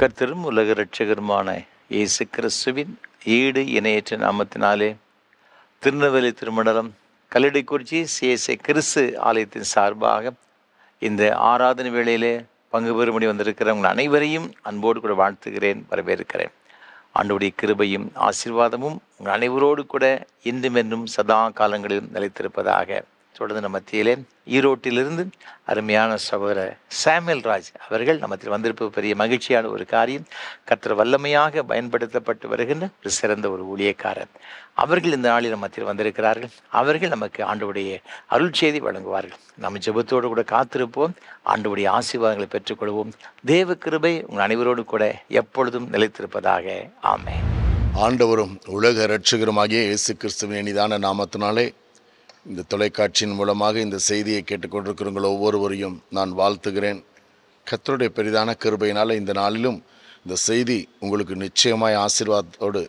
கர்த்தரும் உலக இரட்சகருமான இயேசு கிறிஸ்துவின் ஈடு இணையற்ற நாமத்தினாலே திருநெல்வேலி திருமண்டலம் கல்லடைக்குறிச்சி சிஎஸ்ஐ கிறிஸ்து ஆலயத்தின் சார்பாக இந்த ஆராதனை வேளையிலே பங்கு பெறும்படி வந்திருக்கிற உங்கள் அனைவரையும் அன்போடு கூட வாழ்த்துகிறேன், வரவேற்கிறேன். ஆண்டவருடைய கிருபையும் ஆசீர்வாதமும் உங்கள் அனைவரோடு கூட இன்றும் என்றும் சதா காலங்களிலும் நிலைத்திருப்பதாக. தொடர்ந்து நம்ம மத்தியிலே ஈரோட்டிலிருந்து அருமையான சகோதரர் சாமுவேல் ராஜ் அவர்கள் நம்மத்தில் வந்திருப்பது பெரிய மகிழ்ச்சியான ஒரு காரியம். கர்த்தர் வல்லமையாக பயன்படுத்தப்பட்டு வருகின்ற ஒரு சிறந்த ஒரு ஊழியக்காரர். அவர்கள் இந்த நாளில் நம்ம மத்தியில் வந்திருக்கிறார்கள். அவர்கள் நமக்கு ஆண்டவருடைய அருள் செய்தி வழங்குவார்கள். நம்ம ஜெபத்தோடு கூட காத்திருப்போம், ஆண்டவருடைய ஆசீர்வாதங்களை பெற்றுக்கொள்வோம். தேவ கிருபை உங்கள் அனைவரோடு கூட எப்பொழுதும் நிலைத்திருப்பதாக. ஆமென். ஆண்டவரும் உலக இரட்சகருமாகிய இயேசு கிறிஸ்துவின் இனிதான நாமத்தினாலே இந்த தொலைக்காட்சியின் மூலமாக இந்த செய்தியை கேட்டுக்கொண்டிருக்கிறவங்கள் ஒவ்வொருவரையும் நான் வாழ்த்துகிறேன். கர்த்தருடைய பெரிதான கிருபையினால் இந்த நாளிலும் இந்த செய்தி உங்களுக்கு நிச்சயமாய் ஆசீர்வாதத்தோடு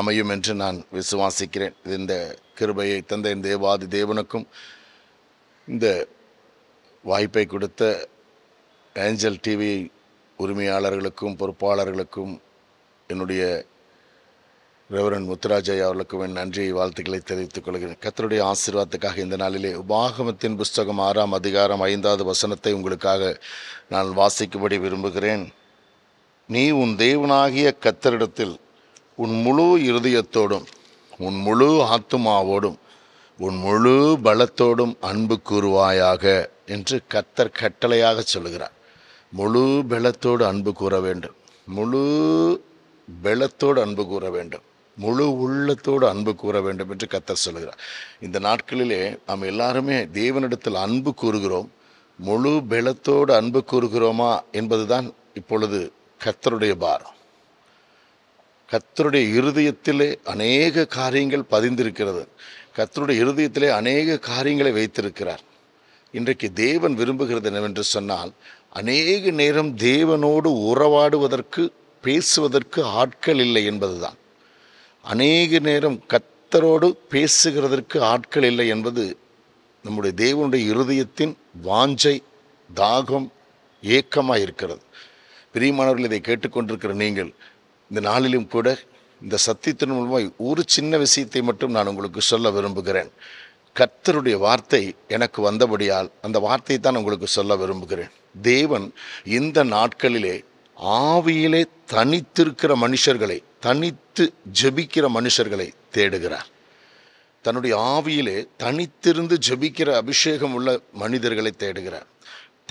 அமையும் என்று நான் விசுவாசிக்கிறேன். இந்த கிருபையை தந்த இந்த தேவாதி தேவனுக்கும் இந்த வாய்ப்பை கொடுத்த ஏஞ்சல் டிவி உரிமையாளர்களுக்கும் பொறுப்பாளர்களுக்கும் என்னுடைய ரெவரண்ட் முத்துராஜையா அவர்களுக்கும் என் நன்றியை வாழ்த்துக்களை தெரிவித்துக் கொள்கிறேன். கர்த்தருடைய ஆசீர்வாதத்துக்காக இந்த நாளிலே உபாகமத்தின் புஸ்தகம் 6ஆம் அதிகாரம் 5வது வசனத்தை உங்களுக்காக நான் வாசிக்கும்படி விரும்புகிறேன். நீ உன் தேவனாகிய கர்த்தரிடத்தில் உன் முழு இருதயத்தோடும் உன் முழு ஆத்துமாவோடும் உன் முழு பலத்தோடும் அன்பு கூறுவாயாக என்று கர்த்தர் கட்டளையாக சொல்லுகிறார். முழு பலத்தோடு அன்பு கூற வேண்டும், முழு பலத்தோடு அன்பு கூற வேண்டும், முழு உள்ளத்தோடு அன்பு கூற வேண்டும் என்று கர்த்தர் சொல்கிறார். இந்த நாட்களிலே நாம் எல்லாருமே தேவனிடத்தில் அன்பு கூறுகிறோம். முழு பலத்தோடு அன்பு கூறுகிறோமா என்பதுதான் இப்பொழுது கர்த்தருடைய பாரம். கர்த்தருடைய இருதயத்திலே அநேக காரியங்கள் பதிந்திருக்கிறது. கர்த்தருடைய இருதயத்திலே அநேக காரியங்களை வைத்திருக்கிறார். இன்றைக்கு தேவன் விரும்புகிறது என்னவென்று சொன்னால், அநேக நேரம் தேவனோடு உறவாடுவதற்கு பேசுவதற்கு ஆட்கள் இல்லை என்பதுதான். அநேக நேரம் கர்த்தரோடு பேசுகிறதற்கு ஆட்கள் இல்லை என்பது நம்முடைய தேவனுடைய இருதயத்தின் வாஞ்சை, தாகம், ஏக்கமாக இருக்கிறது. பிரியமானவர்கள், இதை கேட்டுக்கொண்டிருக்கிற நீங்கள் இந்த நாளிலும் கூட இந்த சத்தியத்தின் மூலமாக ஒரு சின்ன விஷயத்தை மட்டும் நான் உங்களுக்கு சொல்ல விரும்புகிறேன். கர்த்தருடைய வார்த்தை எனக்கு வந்தபடியால் அந்த வார்த்தையை தான் உங்களுக்கு சொல்ல விரும்புகிறேன். தேவன் இந்த நாட்களிலே ஆவியிலே தனித்திருக்கிற மனுஷர்களை, தனித்து ஜெபிக்கிற மனுஷர்களை தேடுகிறார். தன்னுடைய ஆவியிலே தனித்திருந்து ஜெபிக்கிற அபிஷேகம் உள்ள மனிதர்களை தேடுகிறார்.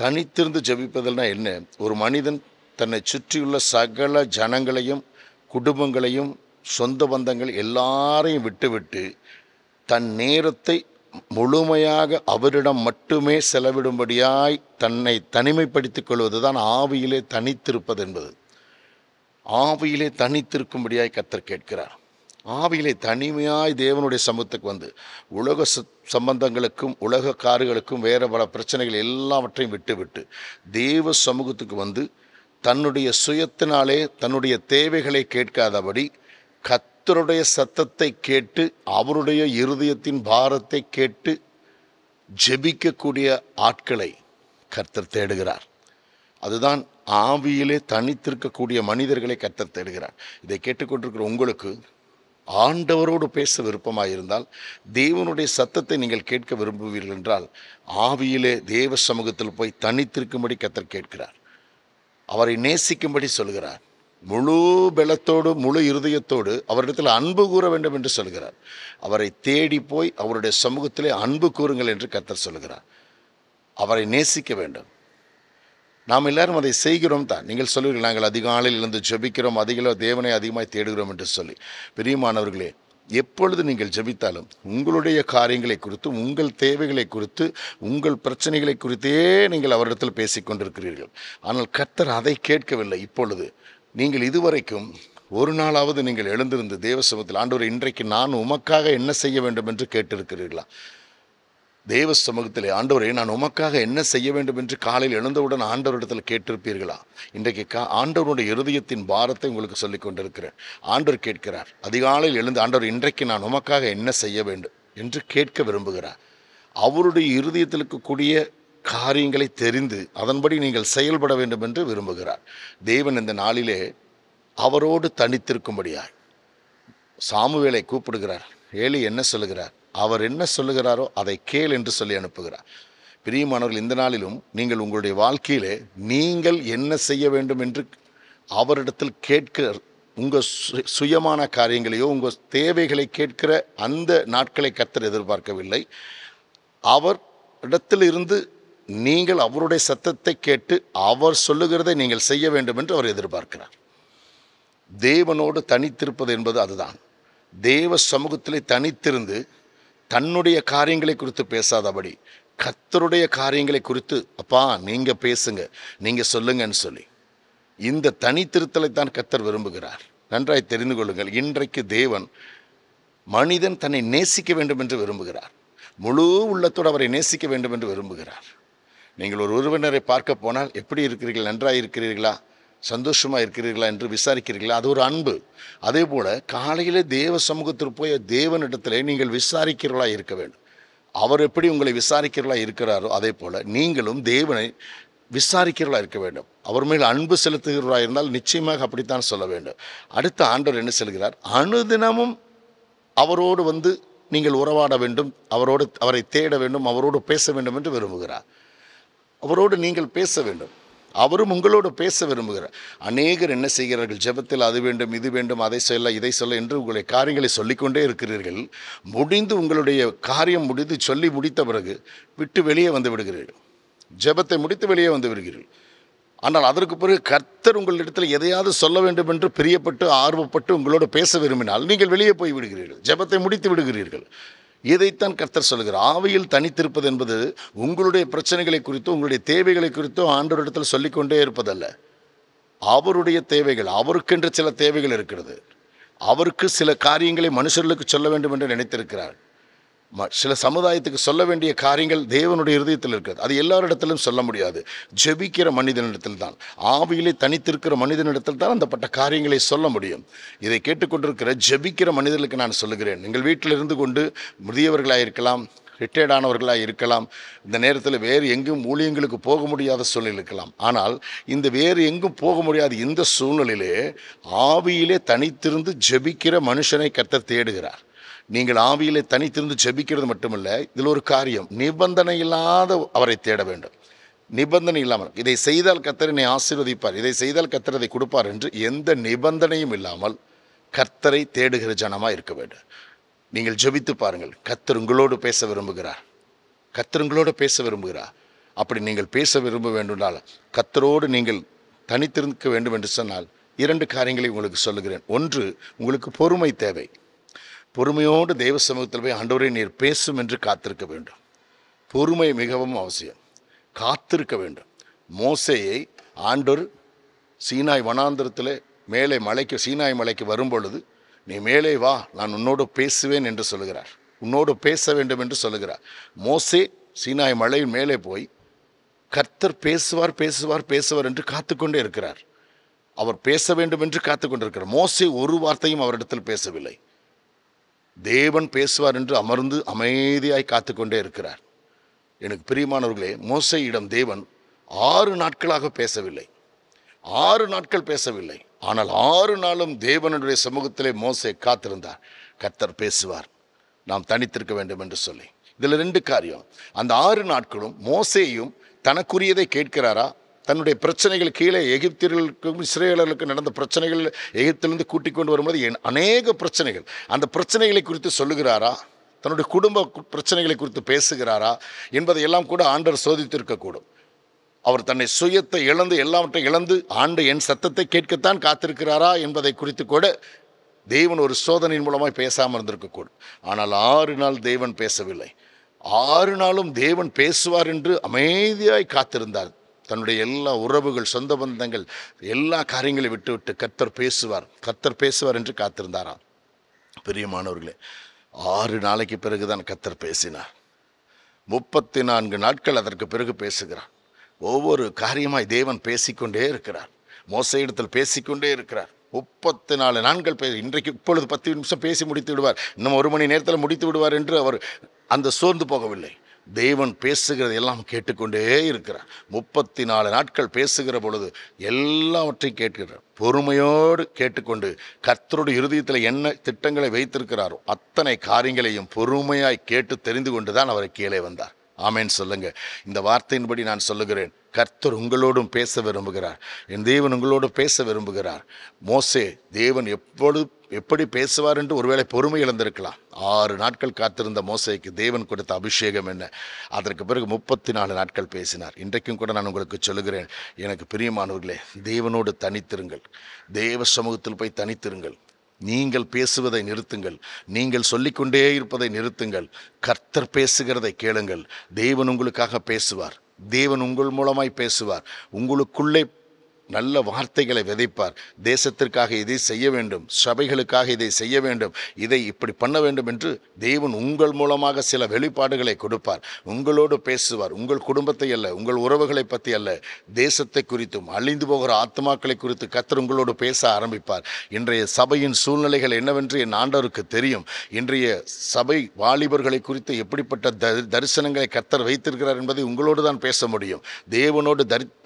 தனித்திருந்து ஜெபிப்பதுனா என்ன? ஒரு மனிதன் தன்னை சுற்றியுள்ள சகல ஜனங்களையும், குடும்பங்களையும், சொந்த பந்தங்கள் எல்லாரையும் விட்டுவிட்டு தன் நேரத்தை முழுமையாக அவரிடம் மட்டுமே செலவிடும்படியாய் தன்னை தனிமைப்படுத்திக் கொள்வதுதான் ஆவியிலே தனித்திருப்பது என்பது. ஆவியிலே தனித்திருக்கும்படியாய் கர்த்தர் கேட்கிறார். ஆவியிலே தனிமையாய் தேவனுடைய சமூகத்துக்கு வந்து உலக சம்பந்தங்களுக்கும் உலக காரியங்களுக்கும் வேறு பல பிரச்சனைகள் எல்லாவற்றையும் விட்டுவிட்டு தேவ சமூகத்துக்கு வந்து தன்னுடைய சுயத்தினாலே தன்னுடைய தேவைகளை கேட்காதபடி கர்த்தருடைய சத்தத்தை கேட்டு அவருடைய இருதயத்தின் பாரத்தை கேட்டு ஜெபிக்கக்கூடிய ஆட்களை கர்த்தர் தேடுகிறார். அதுதான் ஆவியிலே தனித்திருக்கக்கூடிய மனிதர்களை கர்த்தர் தேடுகிறார். இதை கேட்டுக்கொண்டிருக்கிற உங்களுக்கு ஆண்டவரோடு பேச விருப்பமாயிருந்தால், தேவனுடைய சத்தத்தை நீங்கள் கேட்க விரும்புவீர்கள் என்றால், ஆவியிலே தேவ சமூகத்தில் போய் தனித்திருக்கும்படி கர்த்தர் கேட்கிறார். அவரை நேசிக்கும்படி சொல்கிறார். முழு பலத்தோடு முழு இருதயத்தோடு அவரிடத்தில் அன்பு கூற வேண்டும் என்று சொல்கிறார். அவரை தேடி போய் அவருடைய சமூகத்திலே அன்பு கூறுங்கள் என்று கர்த்தர் சொல்கிறார். அவரை நேசிக்க வேண்டும். நாம் எல்லாரும் அதை செய்கிறோம் தான். நீங்கள் சொல்லுவீர்கள், நாங்கள் அதிகாலையில் இருந்து ஜெபிக்கிறோம், தேவனை அதிகமாய் தேடுகிறோம் என்று சொல்லி. பிரியமானவர்களே, எப்பொழுது நீங்கள் ஜெபித்தாலும் உங்களுடைய காரியங்களை குறித்து, உங்கள் தேவைகளை குறித்து, உங்கள் பிரச்சனைகளை குறித்தே நீங்கள் அவரிடத்தில் பேசிக்கொண்டிருக்கிறீர்கள். ஆனால் கர்த்தர் அதை கேட்கவில்லை. இப்பொழுது நீங்கள் இதுவரைக்கும் ஒரு நாளாவது நீங்கள் எழுந்திருந்து தேவ சமூகத்தில், ஆண்டவரே, இன்றைக்கு நான் உமக்காக என்ன செய்ய வேண்டும் என்று கேட்டிருக்கிறீர்களா? தேவ சமூகத்திலே, ஆண்டவரே, நான் உமக்காக என்ன செய்ய வேண்டும் என்று காலையில் எழுந்தவுடன் ஆண்டவரிடத்தில் கேட்டிருப்பீர்களா? இன்றைக்கு ஆண்டவருடைய இருதயத்தின் பாரத்தை உங்களுக்கு சொல்லிக் கொண்டிருக்கிறேன். ஆண்டவர் கேட்கிறார். அதிகாலையில் எழுந்து, ஆண்டவர், இன்றைக்கு நான் உமக்காக என்ன செய்ய வேண்டும் என்று கேட்க விரும்புகிறார். அவருடைய இருதயத்தில் இருக்கக்கூடிய காரியங்களை தெரிந்து அதன்படி நீங்கள் செயல்பட வேண்டும் என்று விரும்புகிறார். தேவன் இந்த நாளிலே அவரோடு தனித்திருக்கும்படியாய் சாமுவேலை கூப்பிடுகிறார். ஏலி என்ன சொல்லுகிறார்? அவர் என்ன சொல்லுகிறாரோ அதை கேள் என்று சொல்லி அனுப்புகிறார். பிரியமானவர்கள், இந்த நாளிலும் நீங்கள் உங்களுடைய வாழ்க்கையிலே நீங்கள் என்ன செய்ய வேண்டும் என்று அவரிடத்தில் கேட்க, உங்கள் சுயமான காரியங்களையோ உங்கள் தேவைகளை கேட்கிற அந்த நாட்களை கர்த்தர் எதிர்பார்க்கவில்லை. அவர் இடத்திலிருந்து நீங்கள் அவருடைய சத்தத்தை கேட்டு அவர் சொல்லுகிறதை நீங்கள் செய்ய வேண்டும் என்று அவர் எதிர்பார்க்கிறார். தேவனோடு தனித்திருப்பது என்பது அதுதான். தேவ சமூகத்திலே தனித்திருந்து தன்னுடைய காரியங்களை குறித்து பேசாதபடி கர்த்தருடைய காரியங்களை குறித்து, அப்பா நீங்க பேசுங்க, நீங்க சொல்லுங்கன்னு சொல்லி, இந்த தனித்திருத்தலை தான் கர்த்தர் விரும்புகிறார். நன்றாய் தெரிந்து கொள்ளுங்கள், இன்றைக்கு தேவன் மனிதன் தன்னை நேசிக்க வேண்டும் என்று விரும்புகிறார். முழு உள்ளத்தோடு அவரை நேசிக்க வேண்டும் என்று விரும்புகிறார். நீங்கள் ஒரு உறவினரை பார்க்க போனால் எப்படி இருக்கிறீர்கள், நன்றாக இருக்கிறீர்களா, சந்தோஷமாக இருக்கிறீர்களா என்று விசாரிக்கிறீர்களா? அது ஒரு அன்பு. அதே போல் காலையில் தேவ சமூகத்திற்கு போய் தேவனிடத்திலே நீங்கள் விசாரிக்கிறவர்களா இருக்க வேண்டும். அவர் எப்படி உங்களை விசாரிக்கிறவர்களா இருக்கிறாரோ அதே போல் நீங்களும் தேவனை விசாரிக்கிறவர்களா இருக்க வேண்டும். அவர் மேல் அன்பு செலுத்துகிறவர்களா இருந்தால் நிச்சயமாக அப்படித்தான் சொல்ல வேண்டும். அடுத்த ஆண்டவர் என்ன சொல்கிறார்? அனுதினமும் அவரோடு வந்து நீங்கள் உறவாட வேண்டும், அவரை தேட வேண்டும், அவரோடு பேச வேண்டும் என்று விரும்புகிறார். அவரோடு நீங்கள் பேச வேண்டும், அவரும் உங்களோடு பேச விரும்புகிறார். அநேகர் என்ன செய்கிறார்கள்? ஜெபத்தில் அது வேண்டும், இது வேண்டும், அதை சொல்ல, இதை சொல்ல என்று உங்களுடைய காரியங்களை சொல்லிக்கொண்டே இருக்கிறீர்கள். உங்களுடைய காரியம் முடிந்து சொல்லி முடித்த பிறகு விட்டு வெளியே வந்து விடுகிறீர்கள். ஜெபத்தை முடித்து வெளியே வந்து விடுகிறீர்கள். ஆனால் அதற்கு பிறகு கர்த்தர் உங்களிடத்தில் எதையாவது சொல்ல வேண்டும் என்று பிரியப்பட்டு ஆர்வப்பட்டு உங்களோடு பேச விரும்பினால் நீங்கள் வெளியே போய் விடுகிறீர்கள், ஜெபத்தை முடித்து விடுகிறீர்கள். இதைத்தான் கர்த்தர் சொல்கிறார். ஆவியில் தனித்திருப்பது என்பது உங்களுடைய பிரச்சனைகளை குறித்தோ உங்களுடைய தேவைகளை குறித்தோ ஆண்டவரிடத்தில் சொல்லிக்கொண்டே இருப்பதல்ல. அவருடைய தேவைகள், அவருக்கென்று சில தேவைகள் இருக்கிறது. அவருக்கு சில காரியங்களை மனுஷர்களுக்கு சொல்ல வேண்டும் என்று நினைத்திருக்கிறார். சில சமுதாயத்துக்கு சொல்ல வேண்டிய காரியங்கள் தேவனுடைய இருதயத்தில் இருக்கிறது. அது எல்லாரிடத்திலும் சொல்ல முடியாது. ஜெபிக்கிற மனிதனிடத்தில் தான், ஆவியிலே தனித்திருக்கிற மனிதனிடத்தில் தான் அந்தப்பட்ட காரியங்களை சொல்ல முடியும். இதை கேட்டுக்கொண்டிருக்கிற ஜெபிக்கிற மனிதர்களுக்கு நான் சொல்லுகிறேன், நீங்கள் வீட்டில் இருந்து கொண்டு முதியவர்களாக இருக்கலாம், ரிட்டையர்ட் ஆனவர்களாக இருக்கலாம், இந்த நேரத்தில் வேறு எங்கும் ஊழியங்களுக்கு போக முடியாத சூழ்நிலை இருக்கலாம். ஆனால் இந்த வேறு எங்கும் போக முடியாத இந்த சூழ்நிலையிலே ஆவியிலே தனித்திருந்து ஜெபிக்கிற மனுஷனை கர்த்தர் தேடுகிறார். நீங்கள் ஆவியிலே தனித்திருந்து ஜெபிக்கிறது மட்டுமல்ல, இதில் ஒரு காரியம், நிபந்தனை இல்லாத அவரை தேட வேண்டும். நிபந்தனை இல்லாமல், இதை செய்தால் கர்த்தர் என்னை ஆசீர்வதிப்பார், இதை செய்தால் கர்த்தர் அதை கொடுப்பார் என்று எந்த நிபந்தனையும் இல்லாமல் கர்த்தரை தேடுகிற ஜனமாக இருக்க வேண்டும். நீங்கள் ஜெபித்து பாருங்கள், கர்த்தர் உங்களோடு பேச விரும்புகிறார். கர்த்தர் உங்களோடு பேச விரும்புகிறார். அப்படி நீங்கள் பேச விரும்ப வேண்டுமென்றால், கர்த்தரோடு நீங்கள் தனித்திருக்க வேண்டும் என்று சொன்னால் 2 காரியங்களை உங்களுக்கு சொல்லுகிறேன். ஒன்று, உங்களுக்கு பொறுமை தேவை. பொறுமையோடு தேவ சமூகத்தில் போய் ஆண்டவரே நீர் பேசும் என்று காத்திருக்க வேண்டும். பொறுமை மிகவும் அவசியம். காத்திருக்க வேண்டும். மோசேயை ஆண்டவர் சீனாய் வனாந்தரத்தில் மேலே சீனாய் மலைக்கு வரும்பொழுது, நீ மேலே வா, நான் உன்னோடு பேசுவேன் என்று சொல்லுகிறார். உன்னோடு பேச வேண்டும் என்று சொல்லுகிறார். மோசே சீனாய் மலையின் மேலே போய் கர்த்தர் பேசுவார் பேசுவார் பேசுவார் என்று காத்துக்கொண்டே இருக்கிறார். அவர் பேச வேண்டும் என்று காத்துக்கொண்டிருக்கிறார். மோசே ஒரு வார்த்தையும் அவரிடத்தில் பேசவில்லை. தேவன் பேசுவார் என்று அமர்ந்து அமைதியாய் காத்துக்கொண்டே இருக்கிறார். எனக்கு பிரியமானவர்களே, மோசேயிடம் தேவன் 6 நாட்களாக பேசவில்லை. 6 நாட்கள் பேசவில்லை. ஆனால் 6 நாளும் தேவனுடைய சமூகத்திலே மோசே காத்திருந்தார். கர்த்தர் பேசுவார், நாம் தனித்திருக்க வேண்டும் என்று சொல்லி. இதில் 2 காரியம். அந்த 6 நாட்களும் மோசேயும் தனக்குரியதை கேட்கிறாரா? தன்னுடைய பிரச்சனைகள், கீழே எகிப்தியர்களுக்கும் இஸ்ரேலர்களுக்கும் நடந்த பிரச்சனைகள், எகிப்திலிருந்து கூட்டிக் கொண்டு வரும்போது அநேக பிரச்சனைகள், அந்த பிரச்சனைகளை குறித்து சொல்லுகிறாரா? தன்னுடைய குடும்ப பிரச்சனைகளை குறித்து பேசுகிறாரா என்பதை எல்லாம் கூட ஆண்டவர் சோதித்திருக்கக்கூடும். அவர் தன்னை சுயத்தை இழந்து, எல்லாவற்றையும் இழந்து, ஆண்டு என் சத்தத்தை கேட்கத்தான் காத்திருக்கிறாரா என்பதை குறித்து கூட தேவன் ஒரு சோதனையின் மூலமாய் பேசாமல் இருந்திருக்கக்கூடும். ஆனால் 6 நாள் தேவன் பேசவில்லை. 6 நாளும் தேவன் பேசுவார் என்று அமைதியாய் காத்திருந்தார். தன்னுடைய எல்லா உறவுகள், சொந்த பந்தங்கள், எல்லா காரியங்களை விட்டு கர்த்தர் பேசுவார் என்று காத்திருந்தாராம். பிரியமானவர்களே, 6 நாளைக்கு பிறகுதான் கர்த்தர் பேசினார். 34 நாட்கள் அதற்கு பிறகு பேசுகிறார். ஒவ்வொரு காரியமாய் தேவன் பேசிக்கொண்டே இருக்கிறார். மோசேயிடத்தில் பேசிக்கொண்டே இருக்கிறார். 34 நாட்கள் இன்றைக்கு இப்பொழுது 10 நிமிஷம் பேசி முடித்து விடுவார், இன்னும் 1 மணி நேரத்தில் முடித்து விடுவார் என்று அவர் அந்த சோர்ந்து போகவில்லை. தேவன் பேசுகிறது எல்லாம் கேட்டுக்கொண்டே இருக்கிறார். 34 நாட்கள் பேசுகிற பொழுது எல்லாவற்றையும் கேட்கிறார். பொறுமையோடு கேட்டுக்கொண்டு கர்த்தருடைய இருதயத்தில் என்ன திட்டங்களை வைத்திருக்கிறாரோ அத்தனை காரியங்களையும் பொறுமையாய் கேட்டு தெரிந்து கொண்டு தான் அவர் கீழே வந்தார். ஆமேன் சொல்லுங்க. இந்த வார்த்தையின்படி நான் சொல்லுகிறேன், கர்த்தர் உங்களோடும் பேச விரும்புகிறார். என் தேவன் உங்களோடு பேச விரும்புகிறார். மோசே தேவன் எப்படி பேசுவார் என்று ஒருவேளை பொறுமை இழந்திருக்கலாம். 6 நாட்கள் காத்திருந்த மோசேக்கு தேவன் கொடுத்த அபிஷேகம் என்ன? அதற்கு பிறகு 34 நாட்கள் பேசினார். இன்றைக்கும் கூட நான் உங்களுக்கு சொல்லுகிறேன், எனக்கு பிரியமானவர்களே, தேவனோடு தனித்திருங்கள். தேவ சமூகத்தில் போய் தனித்திருங்கள். நீங்கள் பேசுவதை நிறுத்துங்கள். நீங்கள் சொல்லிக்கொண்டே இருப்பதை நிறுத்துங்கள். கர்த்தர் பேசுகிறதை கேளுங்கள். தேவன் உங்களுக்காக பேசுவார். தேவன் உங்கள் மூலமாய் பேசுவார். உங்களுக்குள்ளே நல்ல வார்த்தைகளை விதைப்பார். தேசத்திற்காக இதை செய்ய வேண்டும், சபைகளுக்காக இதை செய்ய வேண்டும், இதை இப்படி பண்ண வேண்டும் என்று தேவன் உங்கள் மூலமாக சில வெளிப்பாடுகளை கொடுப்பார். உங்களோடு பேசுவார். உங்கள் குடும்பத்தை அல்ல, உங்கள் உறவுகளை பற்றி அல்ல, தேசத்தை குறித்தும் அழிந்து போகிற ஆத்மாக்களை குறித்து கர்த்தர் உங்களோடு பேச ஆரம்பிப்பார். இன்றைய சபையின் சூழ்நிலைகள் என்னவென்று என் ஆண்டவருக்கு தெரியும். இன்றைய சபை வாலிபர்களை குறித்து எப்படிப்பட்ட தரிசனங்களை கர்த்தர் வைத்திருக்கிறார் என்பதை உங்களோடு தான் பேச முடியும். தேவனோடு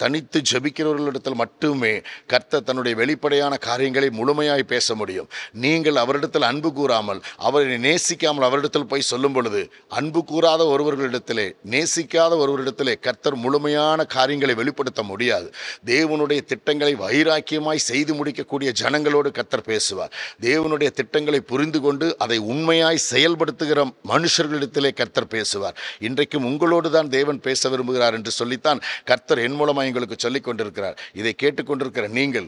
தனித்து ஜெபிக்கிறவர்களிடத்தில் மட்டுமே கர்த்தர் தன்னுடைய வெளிப்படையான காரியங்களை முழுமையாய் பேச முடியும். நீங்கள் அவரிடத்தில் அன்பு கூறாமல், அவரை நேசிக்காமல் அவரிடத்தில் போய் சொல்லும் பொழுது, அன்பு கூறாத ஒருவர்களிடத்திலே, நேசிக்காத ஒருவரிடத்திலே கர்த்தர் முழுமையான காரியங்களை வெளிப்படுத்த முடியாது. தேவனுடைய திட்டங்களை வைராக்கியமாய் செய்து முடிக்கக்கூடிய ஜனங்களோடு கர்த்தர் பேசுவார். தேவனுடைய திட்டங்களை புரிந்து கொண்டு அதை உண்மையாய் செயல்படுத்துகிற மனுஷர்களிடத்திலே கர்த்தர் பேசுவார். இன்றைக்கும் உங்களோடு தான் தேவன் பேச விரும்புகிறார் என்று சொல்லித்தான் கர்த்தர் என் மூலமாக எங்களுக்கு சொல்லிக் கொண்டிருக்கிறார். இதை கேட்டுக்கொண்டிருக்கிற நீங்கள்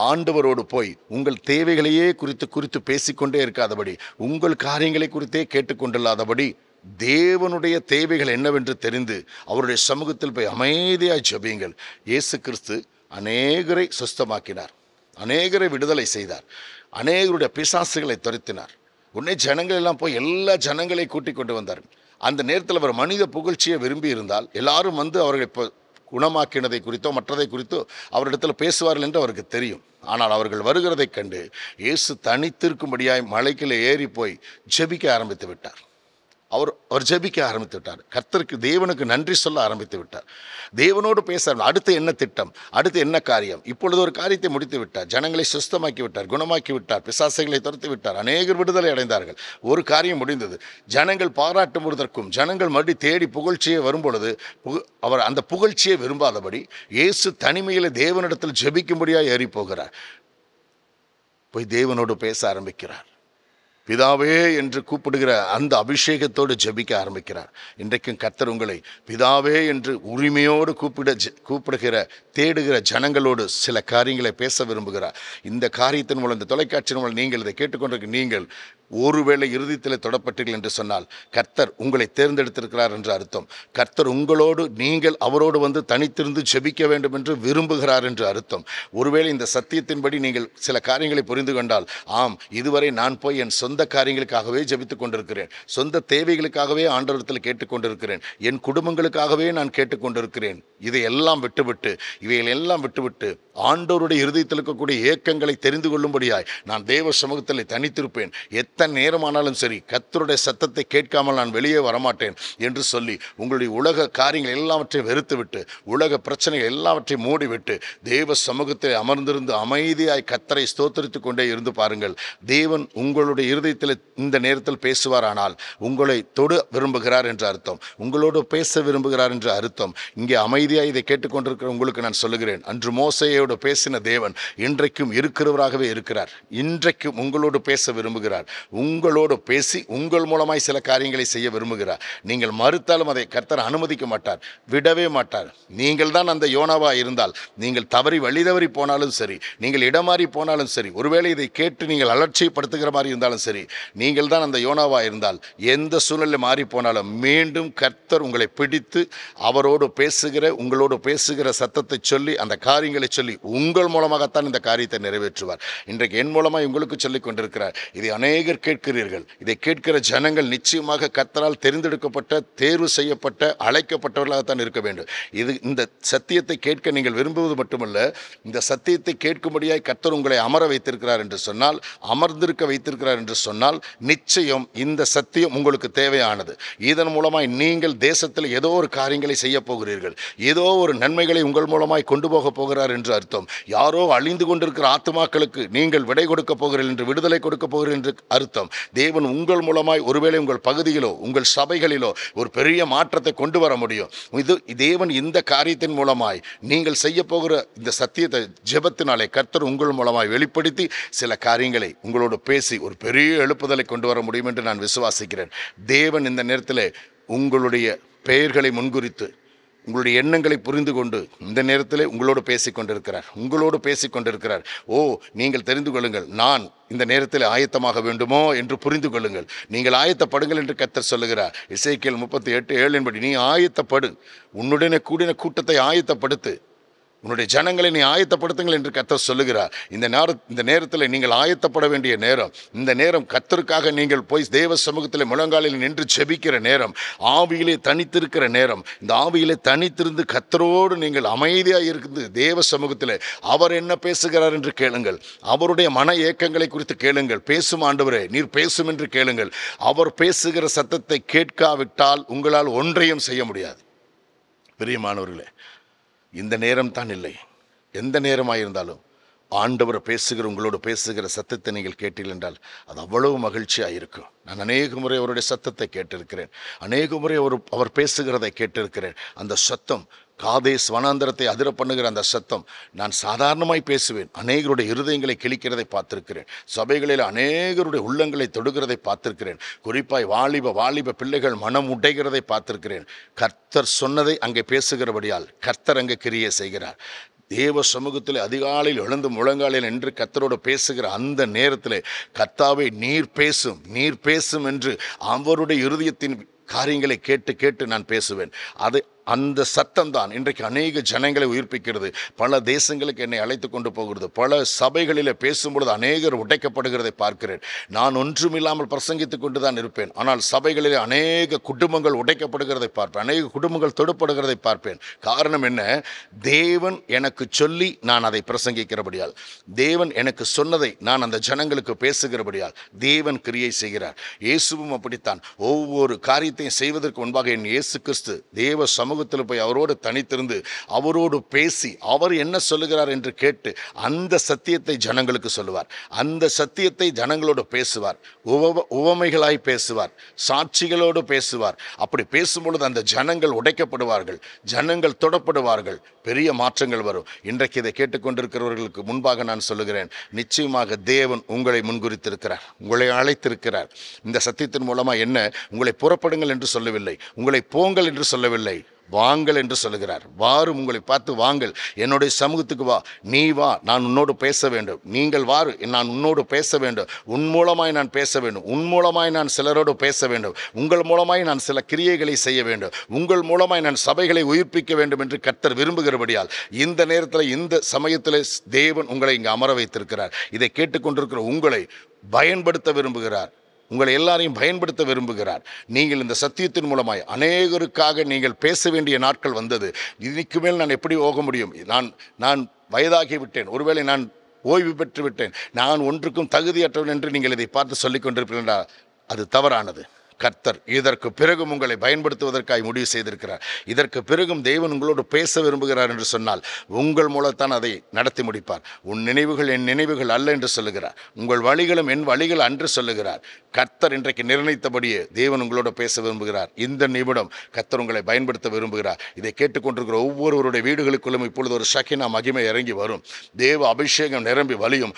ஆண்டவரோடு போய் உங்கள் தேவைகளையே குறித்து பேசிக்கொண்டே இருக்காதபடி, உங்கள் காரியங்களை குறித்தே கேட்டுக்கொண்டில்லாதபடி, தேவனுடைய தேவைகள் என்னவென்று தெரிந்து அவருடைய சமூகத்தில் போய் அமைதியாய் ஜெபியுங்கள். இயேசு கிறிஸ்து அநேகரை சுஸ்தமாக்கினார், அநேகரை விடுதலை செய்தார், அநேகருடைய பிசாசுகளை துரத்தினார். உடனே ஜனங்கள் எல்லாம் போய் எல்லா ஜனங்களை கூட்டிக் கொண்டு வந்தார். அந்த நேரத்தில் அவர் மனித புகழ்ச்சியை விரும்பி இருந்தால் எல்லாரும் வந்து அவர்களை இப்போ குணமாக்கினதை குறித்தோ மற்றதை குறித்தோ அவரிடத்தில் பேசுவார்கள் என்று அவருக்கு தெரியும். ஆனால் அவர்கள் வருகிறதைக் கண்டு இயேசு தனித்திருக்கும்படியாய் மலைக்கில் ஏறி போய் ஜெபிக்க ஆரம்பித்து விட்டார். அவர் ஜெபிக்க ஆரம்பித்து விட்டார். கர்த்தருக்கு, தேவனுக்கு நன்றி சொல்ல ஆரம்பித்து விட்டார். தேவனோடு பேச அடுத்து என்ன திட்டம், அடுத்து என்ன காரியம். இப்பொழுது ஒரு காரியத்தை முடித்து விட்டார். ஜனங்களை சுஸ்தமாக்கி விட்டார், குணமாக்கி விட்டார், பிசாசுகளை துரத்தி விட்டார், அநேகர் விடுதலை அடைந்தார்கள். ஒரு காரியம் முடிந்தது. ஜனங்கள் பாராட்டுவதற்கும் ஜனங்கள் மறுபடி தேடி புகழ்ச்சியை வரும்பொழுது அவர் அந்த புகழ்ச்சியை விரும்பாதபடி இயேசு தனிமையில் தேவனிடத்தில் ஜெபிக்கும்படியாக ஏறி போகிறார். போய் தேவனோடு பேச ஆரம்பிக்கிறார். பிதாவே என்று கூப்பிடுகிற அந்த அபிஷேகத்தோடு ஜெபிக்க ஆரம்பிக்கிறார். இன்றைக்கும் கர்த்தர் உங்களை பிதாவே என்று உரிமையோடு கூப்பிடுகிற தேடுகிற ஜனங்களோடு சில காரியங்களை பேச விரும்புகிறார். இந்த காரியத்தின் மூலம், இந்த தொலைக்காட்சியின் மூலம் நீங்கள் இதை கேட்டுக்கொண்டிருக்க நீங்கள் ஒருவேளை இருதயத்தில் தொடப்பட்டீர்கள் என்று சொன்னால் கர்த்தர் உங்களை தேர்ந்தெடுத்திருக்கிறார் என்று அர்த்தம். கர்த்தர் உங்களோடு, நீங்கள் அவரோடு வந்து தனித்திருந்து ஜெபிக்க வேண்டும் என்று விரும்புகிறார் என்று அர்த்தம். ஒருவேளை இந்த சத்தியத்தின்படி நீங்கள் சில காரியங்களை புரிந்து கொண்டால், ஆம், இதுவரை நான் போய் என் சொந்த காரியங்களுக்காகவே ஜெபித்துக் கொண்டிருக்கிறேன், சொந்த தேவைகளுக்காகவே ஆண்டவரிடத்தில் கேட்டுக்கொண்டிருக்கிறேன், என் குடும்பங்களுக்காகவே நான் கேட்டுக்கொண்டிருக்கிறேன், இவையெல்லாம் விட்டுவிட்டு ஆண்டவருடைய இருதயத்தில் இருக்கக்கூடிய ஏக்கங்களை தெரிந்து கொள்ளும்படியாய் நான் தேவ சமூகத்தில் தனித்திருப்பேன், எத்தனை நேரமானாலும் சரி கர்த்தருடைய சத்தத்தை கேட்காமல் நான் வெளியே வரமாட்டேன் என்று சொல்லி உங்களுடைய உலக காரியங்கள் எல்லாவற்றையும் வெறுத்துவிட்டு, உலக பிரச்சனைகள் எல்லாவற்றையும் மூடிவிட்டு தேவ சமூகத்தில் அமர்ந்திருந்து அமைதியாய் கர்த்தரை ஸ்தோத்தரித்து கொண்டே இருந்து பாருங்கள். தேவன் உங்களுடைய இருதயத்தில் இந்த நேரத்தில் பேசுவாரானால் உங்களை தொட விரும்புகிறார் என்று அர்த்தம், உங்களோடு பேச விரும்புகிறார் என்று அர்த்தம். இங்கே அமைதியாய் இதை கேட்டுக்கொண்டிருக்கிற உங்களுக்கு நான் சொல்லுகிறேன், அன்று மோசேயோடு பேசின தேவன் இன்றைக்கும் இருக்கிறவராகவே இருக்கிறார். இன்றைக்கும் உங்களோடு பேச விரும்புகிறார். உங்களோடு பேசி உங்கள் மூலமாய் சில காரியங்களை செய்ய விரும்புகிறார். நீங்கள் மறுத்தாலும் அதை கர்த்தர் அனுமதிக்க மாட்டார், விடவே மாட்டார். நீங்கள் தான் அந்த யோனாவா இருந்தால், நீங்கள் வழி தவறி போனாலும் சரி, நீங்கள் இடமாறி போனாலும் சரி, ஒருவேளை இதை கேட்டு நீங்கள் அலட்சியப்படுத்துகிற மாதிரி இருந்தாலும் சரி, நீங்கள் தான் அந்த யோனாவா இருந்தால், எந்த சூழ்நிலை மாறி போனாலும் மீண்டும் கர்த்தர் உங்களை பிடித்து அவரோடு பேசுகிற, உங்களோடு பேசுகிற சத்தத்தை சொல்லி, அந்த காரியங்களை சொல்லி உங்கள் மூலமாகத்தான் இந்த காரியத்தை நிறைவேற்றுவார். இன்றைக்கு என் மூலமாக உங்களுக்கு சொல்லிக் கொண்டிருக்கிறார். இதை அநேகர் பேர் கேட்கிறீர்கள். இதை கேட்கிற ஜனங்கள் நிச்சயமாக கர்த்தரால் தெரிந்தெடுக்கப்பட்ட, தேர்வு செய்யப்பட்ட, அழைக்கப்பட்டவர்களாகத்தான் இருக்க வேண்டும். இந்த சத்தியத்தை கேட்க நீங்கள் விரும்புவது மட்டுமல்ல, இந்த சத்தியத்தை கேட்கும்படியாய் கர்த்தர் உங்களை அமர வைத்திருக்கிறார் என்று சொன்னால், அமர்ந்திருக்க வைத்திருக்கிறார் என்று சொன்னால், நிச்சயம் இந்த சத்தியம் உங்களுக்கு தேவையானது. இதன் மூலமாய் நீங்கள் தேசத்தில் ஏதோ ஒரு காரியங்களை செய்ய போகிறீர்கள், ஏதோ ஒரு நன்மைகளை உங்கள் மூலமாய் கொண்டு போக போகிறார் என்று அர்த்தம். யாரோ அழிந்து கொண்டிருக்கிற ஆத்துமாக்களுக்கு நீங்கள் விடை கொடுக்க போகிறீர்கள் என்று, விடுதலை கொடுக்க போகிறீர்கள் என்று அர்த்தம். தேவன் உங்கள் மூலமாய் ஒருவேளை உங்கள் பகுதியிலோ உங்கள் சபைகளிலோ ஒரு பெரிய மாற்றத்தை கொண்டு வர முடியும். தேவன் இந்த காரியத்தின் மூலமாய் நீங்கள் செய்ய போகிற இந்த சத்தியத்தை ஜெபத்தினாலே கர்த்தர் உங்கள் மூலமாய் வெளிப்படுத்தி சில காரியங்களை உங்களோடு பேசி ஒரு பெரிய எழுப்புதலை கொண்டு வர முடியும் என்று நான் விசுவாசிக்கிறேன். தேவன் இந்த நேரத்தில் உங்களுடைய பெயர்களை முன்குறித்து, உங்களுடைய எண்ணங்களை புரிந்து கொண்டு இந்த நேரத்தில் உங்களோடு பேசிக்கொண்டிருக்கிறார். ஓ, நீங்கள் தெரிந்து கொள்ளுங்கள், நான் இந்த நேரத்தில் ஆயத்தமாக வேண்டுமோ என்று புரிந்து கொள்ளுங்கள். நீங்கள் ஆயத்தப்படுங்கள் என்று கர்த்தர் சொல்லுகிறார். எசேக்கியேல் 38:7 நீ ஆயத்தப்படு, உன்னுடனே கூடின கூட்டத்தை ஆயத்தப்படுத்து, உன்னுடைய ஜனங்களை நீ ஆயத்தப்படுத்துங்கள் என்று கர்த்தர் சொல்லுகிறார். இந்த நேரத்தில் நீங்கள் ஆயத்தப்பட வேண்டிய நேரம். இந்த நேரம் கர்த்தருக்காக நீங்கள் போய் தேவ சமூகத்தில் முழங்காலில் நின்று ஜெபிக்கிற நேரம், ஆவியிலே தனித்திருக்கிற நேரம். இந்த ஆவியிலே தனித்திருந்து கர்த்தரோடு நீங்கள் அமைதியாக இருந்து தேவ சமூகத்தில் அவர் என்ன பேசுகிறார் என்று கேளுங்கள். அவருடைய மன ஏக்கங்களை குறித்து கேளுங்கள். பேசும் ஆண்டவரே, நீர் பேசும் என்று கேளுங்கள். அவர் பேசுகிற சத்தத்தை கேட்காவிட்டால் உங்களால் ஒன்றையும் செய்ய முடியாது. பிரியமானவர்களே, இந்த நேரம் தான் இல்லை, எந்த நேரமாயிருந்தாலும் ஆண்டவர் உங்களோடு பேசுகிற சத்தத்தை நீங்கள் கேட்டீர்கள் என்றால் அது அவ்வளவு மகிழ்ச்சியாக இருக்கும். நான் அநேக முறை அவருடைய சத்தத்தை கேட்டிருக்கிறேன், அநேக முறை அவர் பேசுகிறதை கேட்டிருக்கிறேன். அந்த சத்தம் காதேஸ் வனாந்தரத்தை அதிர பண்ணுகிற அந்த சத்தம் நான் சாதாரணமாய் பேசுவேன். அநேகருடைய இருதயங்களை கிழிக்கிறதை பார்த்திருக்கிறேன். சபைகளில் அநேகருடைய உள்ளங்களை தொடுகிறதை பார்த்திருக்கிறேன். குறிப்பாய் வாலிப பிள்ளைகள் மனம் உடைகிறதை பார்த்திருக்கிறேன். கர்த்தர் சொன்னதை அங்கே பேசுகிறபடியால் கர்த்தர் அங்கே கிரியை செய்கிறார். தேவ சமூகத்தில் அதிகாலையில் எழுந்து முழங்காலில் என்று கர்த்தரோடு பேசுகிற அந்த நேரத்தில், கர்த்தாவே நீர் பேசும் என்று அவருடைய இருதயத்தின் காரியங்களை கேட்டு நான் பேசுவேன். அந்த சத்தம் தான் இன்றைக்கு அநேக ஜனங்களை உயிர்ப்பிக்கிறது. பல தேசங்களுக்கு என்னை அழைத்து கொண்டு போகிறது. பல சபைகளில் பேசும்பொழுது அநேகர் உடைக்கப்படுகிறதை பார்க்கிறேன். நான் ஒன்றுமில்லாமல் பிரசங்கித்து கொண்டு தான் இருப்பேன். ஆனால் சபைகளில் அநேக குடும்பங்கள் உடைக்கப்படுகிறதை பார்ப்பேன், அநேக குடும்பங்கள் தொடுப்படுகிறதை பார்ப்பேன். காரணம் என்ன? தேவன் எனக்கு சொல்லி நான் அதை பிரசங்கிக்கிறபடியால், தேவன் எனக்கு சொன்னதை நான் அந்த ஜனங்களுக்கு பேசுகிறபடியால் தேவன் கிரியை செய்கிறார். இயேசுவும் அப்படித்தான். ஒவ்வொரு காரியத்தையும் செய்வதற்கு முன்பாக என் இயேசு கிறிஸ்து தேவ சமூகத்தில் போய் அவரோடு தனித்திருந்து அவரோடு பேசி அவர் என்ன சொல்லுகிறார் என்று கேட்டு அந்த சத்தியத்தை ஜனங்களுக்கு சொல்லுவார். அந்த சத்தியத்தை ஜனங்களோடு பேசுவார். உவமைகளாய் பேசுவார், சாட்சிகளோடு பேசுவார். அப்படி பேசும்பொழுது அந்த ஜனங்கள் உடைக்கப்படுவார்கள், ஜனங்கள் தொடப்படுவார்கள், பெரிய மாற்றங்கள் வரும். இன்றைக்கு இதை கேட்டுக்கொண்டிருக்கிறவர்களுக்கு முன்பாக நான் சொல்லுகிறேன், நிச்சயமாக தேவன் உங்களை முன்குறித்திருக்கிறார், உங்களை அழைத்திருக்கிறார். இந்த சத்தியத்தின் மூலமாக என்ன, உங்களை புறப்படுங்கள் என்று சொல்லவில்லை, உங்களை போங்கள் என்று சொல்லவில்லை, வாங்கள் என்று சொல்லுகிறார். வாரும், உங்களை பார்த்து வாங்கள், என்னுடைய சமூகத்துக்கு வா, நீ வா, நான் உன்னோடு பேச வேண்டும். நீங்கள் வாரு, நான் உன்னோடு பேச வேண்டும். உன் மூலமாய் நான் பேச வேண்டும், உன் மூலமாய் நான் சிலரோடு பேச வேண்டும், உங்கள் மூலமாய் நான் சில கிரியைகளை செய்ய வேண்டும், உங்கள் மூலமாய் நான் சபைகளை உயிர்ப்பிக்க வேண்டும் என்று கர்த்தர் விரும்புகிறபடியால் இந்த நேரத்தில், இந்த சமயத்தில் தேவன் உங்களை இங்கே அமர வைத்திருக்கிறார். இதை கேட்டுக்கொண்டிருக்கிற உங்களை பயன்படுத்த விரும்புகிறார், உங்களை எல்லாரையும் பயன்படுத்த விரும்புகிறார். நீங்கள் இந்த சத்தியத்தின் மூலமாய் அநேகருக்காக நீங்கள் பேச வேண்டிய நாட்கள் வந்தது. இதுக்கு மேல் நான் எப்படி போக முடியும்? நான் வயதாகிவிட்டேன், ஒருவேளை நான் ஓய்வு பெற்று விட்டேன், நான் ஒன்றுக்கும் தகுதியற்றவன் என்று நீங்கள் இதை பார்த்து சொல்லிக் கொண்டிருப்பீர்களா? அது தவறானது. கர்த்தர் இதற்கு பிறகும் உங்களை பயன்படுத்துவதற்காக முடிவு செய்திருக்கிறார். இதற்கு பிறகும் தேவன் உங்களோடு பேச விரும்புகிறார் என்று சொன்னால் உங்கள் மூலத்தான் அதை நடத்தி முடிப்பார். உன் நினைவுகள் என் நினைவுகள் அல்ல என்று சொல்லுகிறார், உங்கள் வழிகளும் என் வழிகள் அன்று சொல்லுகிறார். கர்த்தர் இன்றைக்கு நிர்ணயித்தபடியே தேவன் உங்களோட பேச விரும்புகிறார். இந்த நிமிடம் கர்த்தர் உங்களை பயன்படுத்த விரும்புகிறார். இதை கேட்டுக்கொண்டிருக்கிற ஒவ்வொருவருடைய வீடுகளுக்குள்ளும் இப்பொழுது ஒரு ஷக்கினா மகிமை இறங்கி வரும். தேவ அபிஷேகம் நிரம்பி வலியும்.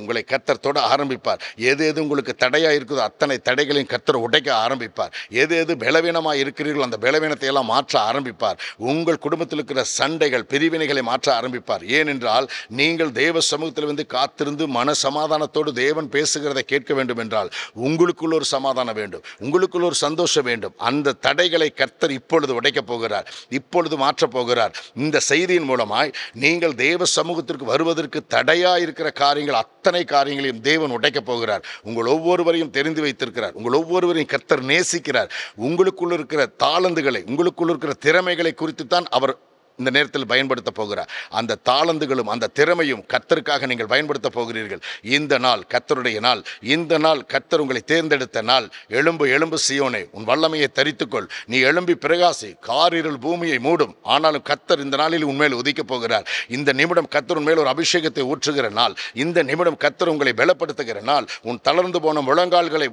உங்களை கர்த்தர் தொட ஆரம்பிப்பார். எது உங்களுக்கு தடையாக இருக்குதோ அத்தனை தடைகளையும் கர்த்தர் உடைக்க ஆரம்பிப்பார். எது எது பலவீனமாக இருக்கிறீர்களோ அந்த பலவீனத்தை எல்லாம் மாற்ற ஆரம்பிப்பார். உங்கள் குடும்பத்தில் இருக்கிற சண்டைகள் பிரிவினைகளை மாற்ற ஆரம்பிப்பார். ஏனென்றால் நீங்கள் தேவ சமூகத்தில் வந்து காத்திருந்து மன சமாதானத்தோடு தேவன் பேசுகிறதை கேட்க வேண்டும் என்றால் உங்களுக்குள்ள ஒரு சமாதானம் வேண்டும், உங்களுக்குள்ள ஒரு சந்தோஷம் வேண்டும். அந்த தடைகளை கர்த்தர் இப்பொழுது உடைக்கப் போகிறார், இப்பொழுது மாற்றப் போகிறார். இந்த செய்தியின் மூலமாய் நீங்கள் தேவ சமூகத்திற்கு வருவதற்கு தடையா இருக்கிற காரியங்கள் அத்தனை காரியங்களையும் தேவன் உடைக்கப் போகிறார். உங்கள் ஒவ்வொருவரையும் தெரிந்து வைத்திருக்கிறார். உங்கள் ஒவ்வொருவரையும் கர்த்தர் நேசிக்கிறார். உங்களுக்குள்ள இருக்கிற தாளந்துகளை, உங்களுக்குள்ள இருக்கிற திறமைகளை குறித்து தான் அவர் இந்த நேரத்தில் பயன்படுத்த போகிறார். அந்த தாளந்துகளும் அந்த திறமையும் கர்த்தருக்காக நீங்கள் பயன்படுத்த போகிறீர்கள். இந்த நாள் கர்த்தருடைய நாள். இந்த நாள் கர்த்தர் உங்களை தேர்ந்தெடுத்த நாள். எழும்பு எழும்பு சீயோனே, உன் வல்லமையை தரித்துக்கொள், நீ எழும்பி பிரகாசி, காரிருள் பூமியை மூடும். ஆனாலும் கர்த்தர் இந்த நாளில் உன்மேல் உதிக்கப் போகிறார். இந்த நிமிடம் கர்த்தர் உன்மேல் ஒரு அபிஷேகத்தை ஊற்றுகிற நாள். இந்த நிமிடம் கர்த்தர் உங்களை பலப்படுத்துகிற நாள். உன் தளர்ந்து போன முழங்கால்களை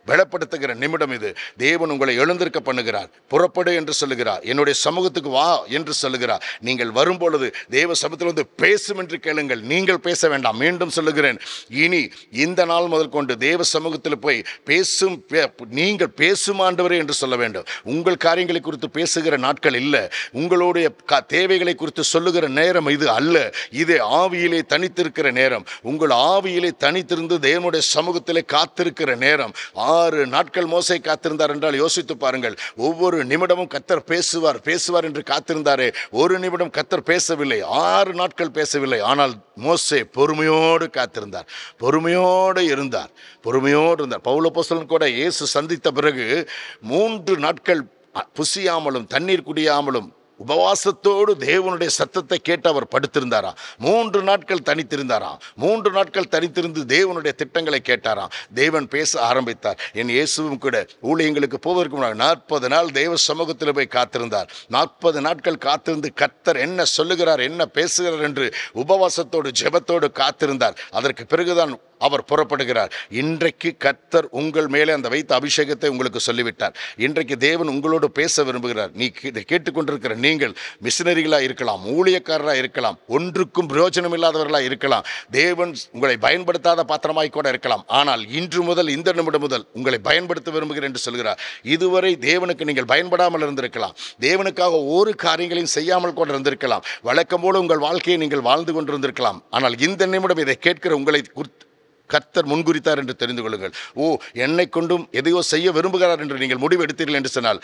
பலப்படுத்துகிற நிமிடம் இது. தேவன் உங்களை எழுந்திருக்க பண்ணுகிறார். புறப்படு என்று சொல்லுகிறார். என்னுடைய சமூகத்துக்கு வா என்று சொல்லுகிறார். நீங்கள் வரும்பொழுது தேவ சமூகத்தில் வந்து பேசும் என்று கேளுங்கள், நீங்கள் பேச வேண்டாம். மீண்டும் சொல்லுகிறேன், இனி இந்த நாள் முதல் கொண்டு தேவ சமூகத்தில் போய் பேசும், நீங்கள் பேசும் ஆண்டவரே என்று சொல்ல வேண்டும். உங்கள் காரியங்களை குறித்து பேசுகிற நாட்கள் இல்லை. உங்களுடைய தேவைகளை குறித்து சொல்லுகிற நேரம் இது அல்ல. இது ஆவியிலே தனித்திருக்கிற நேரம். உங்கள் ஆவியிலே தனித்திருந்து தேவனுடைய சமூகத்திலே காத்திருக்கிற நேரம். 6 நாட்கள் மோசே காத்திருந்தார் என்றால் யோசித்து பாருங்கள். ஒவ்வொரு நிமிடமும் கர்த்தர் பேசுவார் பேசுவார் என்று காத்திருந்தாரே, ஒரு நிமிடம் கர்த்தர் பேசவில்லை. 6 நாட்கள் பேசவில்லை. ஆனால் மோசே பொறுமையோடு காத்திருந்தார், பொறுமையோடு இருந்தார், பொறுமையோடு இருந்தார். பவுல் அப்போஸ்தலன் கூட இயேசு சந்தித்த பிறகு 3 நாட்கள் புசியாமலும் தண்ணீர் குடியாமலும் உபவாசத்தோடு தேவனுடைய சத்தத்தை கேட்டு அவர் படுத்திருந்தாராம். 3 நாட்கள் தனித்திருந்தாராம். 3 நாட்கள் தனித்திருந்து தேவனுடைய திட்டங்களை கேட்டாராம். தேவன் பேச ஆரம்பித்தார். என் இயேசுவும் கூட ஊழியங்களுக்கு போவதற்கு முன்னாடி 40 நாள் தேவ சமூகத்தில் போய் காத்திருந்தார். 40 நாட்கள் காத்திருந்து கர்த்தர் என்ன சொல்லுகிறார், என்ன பேசுகிறார் என்று உபவாசத்தோடு ஜெபத்தோடு காத்திருந்தார். அதற்கு பிறகுதான் அவர் புறப்படுகிறார். இன்றைக்கு கர்த்தர் உங்கள் மேலே அந்த வைத்த அபிஷேகத்தை உங்களுக்கு சொல்லிவிட்டார். இன்றைக்கு தேவன் உங்களோடு பேச விரும்புகிறார். நீ கேட்டுக்கொண்டிருக்கிற நீங்கள் மிஷனரிகளாக இருக்கலாம், ஊழியக்காரராக இருக்கலாம், ஒன்றுக்கும் பிரயோஜனம் இல்லாதவர்களாக இருக்கலாம், தேவன் உங்களை பயன்படுத்தாத பாத்திரமாய் கூட இருக்கலாம். ஆனால் இன்று முதல், இந்த நிமிடம் முதல் உங்களை பயன்படுத்த விரும்புகிறேன் என்று சொல்கிறார். இதுவரை தேவனுக்கு நீங்கள் பயன்படாமல் இருந்திருக்கலாம், தேவனுக்காக ஒரு காரியங்களையும் செய்யாமல் கூட இருந்திருக்கலாம், வழக்கம் போல உங்கள் வாழ்க்கையை நீங்கள் வாழ்ந்து கொண்டிருந்திருக்கலாம். ஆனால் இந்த நிமிடம் இதை கேட்கிற உங்களை கர்த்தர் முன்குறித்தார் என்று தெரிந்து கொள்ளுங்கள். என்னை கொண்டும் எதையோ செய்ய விரும்புகிறார் என்று நீங்கள் முடிவு எடுத்தீர்கள் என்று சொன்னால்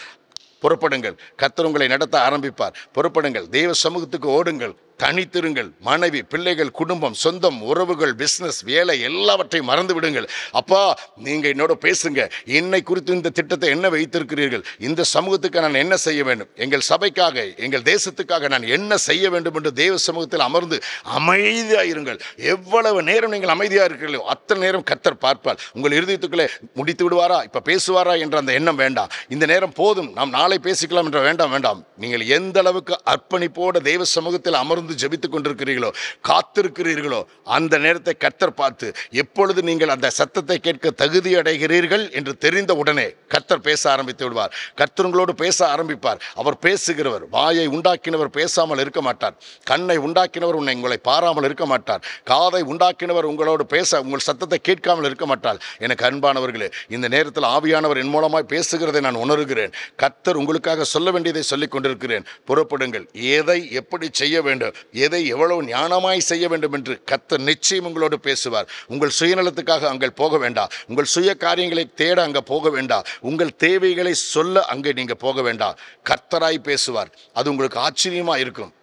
புறப்படுங்கள். கர்த்தர் உங்களை நடத்த ஆரம்பிப்பார். புறப்படுங்கள், தேவ சமூகத்துக்கு ஓடுங்கள், தனித்திருங்கள். மனைவி, பிள்ளைகள், குடும்பம், சொந்தம், உறவுகள், பிஸ்னஸ், வேலை எல்லாவற்றையும் மறந்து விடுங்கள். அப்பா, நீங்க என்னோட பேசுங்க. என்னை குறித்து இந்த திட்டத்தை என்ன வைத்திருக்கிறீர்கள்? இந்த சமூகத்துக்கு நான் என்ன செய்ய வேண்டும்? எங்கள் சபைக்காக, எங்கள் தேசத்துக்காக நான் என்ன செய்ய வேண்டும் என்று தேவ சமூகத்தில் அமர்ந்து அமைதியாக இருங்கள். எவ்வளவு நேரம் நீங்கள் அமைதியாக இருக்கிறீர்களோ அத்தனை நேரம் கர்த்தர் பார்ப்பார். உங்கள் இருதயத்துக்குள்ளே முடித்து விடுவாரா, இப்ப பேசுவாரா என்ற அந்த எண்ணம் வேண்டாம். இந்த நேரம் போதும், நாம் நாளை பேசிக்கலாம் என்ற வேண்டாம். நீங்கள் எந்த அளவுக்கு அர்ப்பணிப்போடு தேவ சமூகத்தில் அமர்ந்து ஜெபித்துக் கொண்டிருக்கிறீர்களோ, காத்திருக்கிறீர்களோ, அந்த நேரத்தை கர்த்தர் பார்த்து எப்பொழுது நீங்கள் அந்த சத்தத்தை கேட்க தகுதி அடைகிறீர்கள் என்று தெரிந்த உடனே கர்த்தர் பேச ஆரம்பித்து விடுவார். கர்த்தர் உங்களோடு பேச ஆரம்பிப்பார். அவர் பேசுகிறவர். வாயை உண்டாக்கினவர் பேசாமல் இருக்க மாட்டார். கண்ணை உண்டாக்கினவர் உங்களை பாராமல் இருக்க மாட்டார். காதை உண்டாக்கினவர் உங்களோடு பேச, உங்கள் சத்தத்தை கேட்காமல் இருக்க மாட்டார். எனக்கு அன்பானவர்களே, இந்த நேரத்தில் ஆவியானவர் என் மூலமாய் பேசுகிறதை நான் உணர்கிறேன். கர்த்தர் உங்களுக்காக சொல்ல வேண்டியதை சொல்லிக் கொண்டிருக்கிறேன். புறப்படுங்கள். எதை எப்படி செய்ய வேண்டும், எதை எவ்வளவு ஞானமாய் செய்ய வேண்டும் என்று கர்த்தர் நிச்சயம் உங்களோடு பேசுவார். உங்கள் சுயநலத்துக்காக அங்கே போக வேண்டாம். உங்கள் சுய காரியங்களை தேட அங்கே போக வேண்டாம். உங்கள் தேவைகளை சொல்ல அங்கே நீங்க போக வேண்டாம். கர்த்தராய் பேசுவார். அது உங்களுக்கு ஆச்சரியமா இருக்கும்.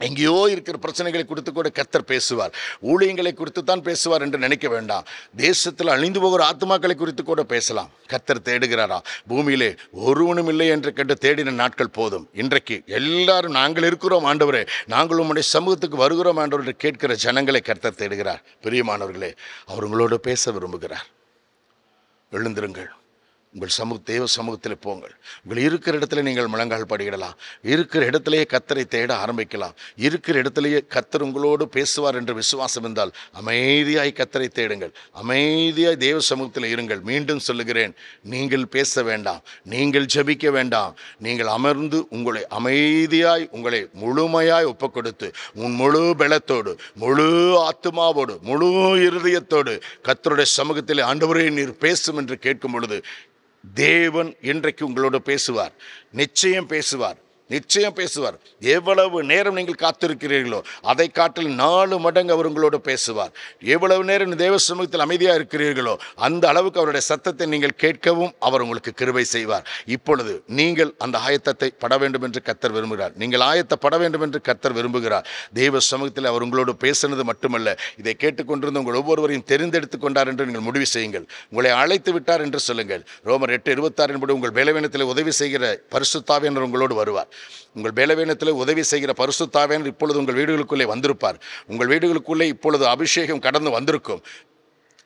எங்கேயோ இருக்கிற பிரச்சனைகளை குறித்து கூட கர்த்தர் பேசுவார். ஊழியங்களை குறித்து தான் பேசுவார் என்று நினைக்க வேண்டாம். தேசத்தில் அழிந்து போகிற ஆத்மாக்களை குறித்து கூட பேசலாம். கர்த்தர் தேடுகிறாரா? பூமியிலே ஒருவனும் இல்லை என்று கேட்டு தேடின நாட்கள் போதும். இன்றைக்கு எல்லாரும் நாங்கள் இருக்கிறோம் ஆண்டவரே, நாங்கள் உம்முடைய சமூகத்துக்கு வருகிறோம் ஆண்டவர் என்று கேட்கிற ஜனங்களை கர்த்தர் தேடுகிறார். பிரியமானவர்களே, அவர் உங்களோடு பேச விரும்புகிறார். எழுந்திருங்கள். உங்கள் தேவ சமூகத்தில் போங்கள். உங்கள் இருக்கிற இடத்துல நீங்கள் முழங்கால் படியிடலாம். இருக்கிற இடத்திலேயே கர்த்தரை தேட ஆரம்பிக்கலாம். இருக்கிற இடத்திலேயே கர்த்தர் உங்களோடு பேசுவார் என்று விசுவாசம் இருந்தால் அமைதியாய் கர்த்தரை தேடுங்கள். அமைதியாய் தேவ சமூகத்தில் இருங்கள். மீண்டும் சொல்லுகிறேன், நீங்கள் பேச வேண்டாம், நீங்கள் ஜெபிக்க வேண்டாம். நீங்கள் அமர்ந்து உங்களை அமைதியாய், உங்களை முழுமையாய் ஒப்புக் கொடுத்து, உன் முழு பலத்தோடு, முழு ஆத்துமாவோடு, முழு இருதயத்தோடு கர்த்தருடைய சமூகத்தில் ஆண்டவரே நீர் பேசும் என்று கேட்கும் பொழுது தேவன் இன்றைக்கு உங்களோடு பேசுவார். நிச்சயம் பேசுவார், நிச்சயம் பேசுவார். எவ்வளவு நேரம் நீங்கள் காத்திருக்கிறீர்களோ அதை காட்டில் 4 மடங்கு அவர் உங்களோடு பேசுவார். எவ்வளவு நேரம் தேவ சமூகத்தில் அமைதியாக இருக்கிறீர்களோ அந்த அளவுக்கு அவருடைய சத்தத்தை நீங்கள் கேட்கவும் அவர் உங்களுக்கு கிருபை செய்வார். இப்பொழுது நீங்கள் அந்த ஆயத்தத்தை பட வேண்டும் என்று கர்த்தர் விரும்புகிறார். நீங்கள் ஆயத்தப்பட வேண்டும் என்று கர்த்தர் விரும்புகிறார். தேவ சமூகத்தில் அவர் உங்களோடு பேசுனது மட்டுமல்ல, இதை கேட்டுக்கொண்டிருந்த உங்கள் ஒவ்வொருவரையும் தெரிந்தெடுத்து கொண்டார் என்று நீங்கள் முடிவு செய்யுங்கள். உங்களை அழைத்து விட்டார் என்று சொல்லுங்கள். ரோமர் 8:26 என்பது உங்கள் பலவீனத்தில் உதவி செய்கிற பரிசுத்த ஆவியானவர் உங்களோடு வருவார். உங்கள் பலவீனத்தில் உதவி செய்கிற பரிசுத்த ஆவியானவர் இப்பொழுது உங்கள் வீடுகளுக்குள்ளே வந்திருப்பார். உங்கள் வீடுகளுக்குள்ளே இப்பொழுது அபிஷேகம் கடந்து வந்திருக்கும்.